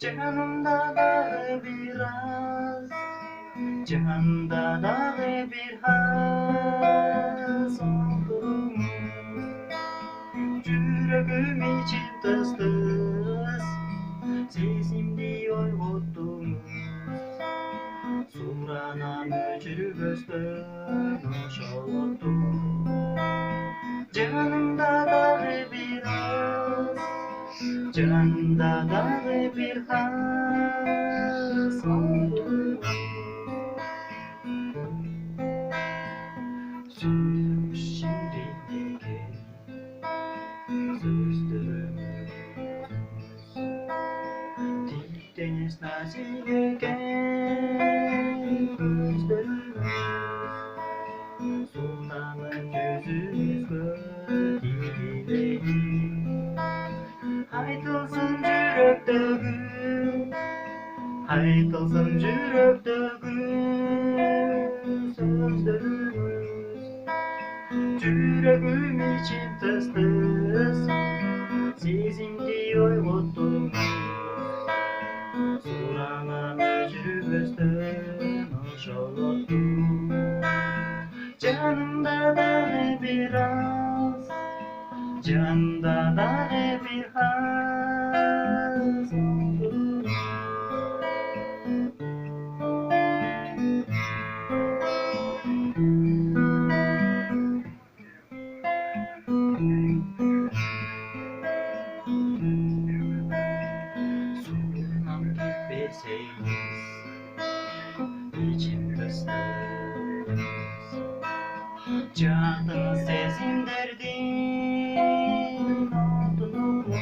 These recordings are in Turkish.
Canımda dağı biraz, canda dağı bir haz oldu. Yüreğim için tıs tıs, sesim diyor ottumuz. Surana mücrü göster, hoşalottu. Canımda dağı biraz, canda dağı bir haz oldu. Şimdiki sözlerimiz deniz nazilken gözlerimiz sultanın gözümüz dileğim. Haytılsın yürekte gül, haytılsın yürekte gül sözlerimiz. Yüreğim için tıs tıs, sesim diyor ottumuz. Surana mücrü göster, hoşalottu. Canımda dağı biraz, canda dağı bir haz oldu. Sorunam gitmeseyiniz, içim ısınır. Canın sesin derdin olmuş,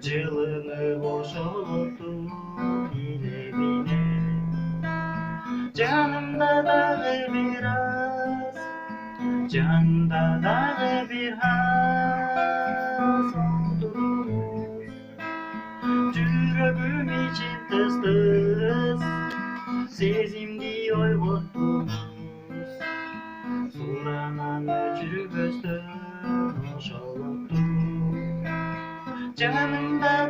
cılını boşalttın bile bile. Canımda dağı biraz, canda dağı bir haz oldunuz. Yüreğim için tıs tıs, sesim diyor ottumuz. Surana mücrü göster, hoşalottu. Canımda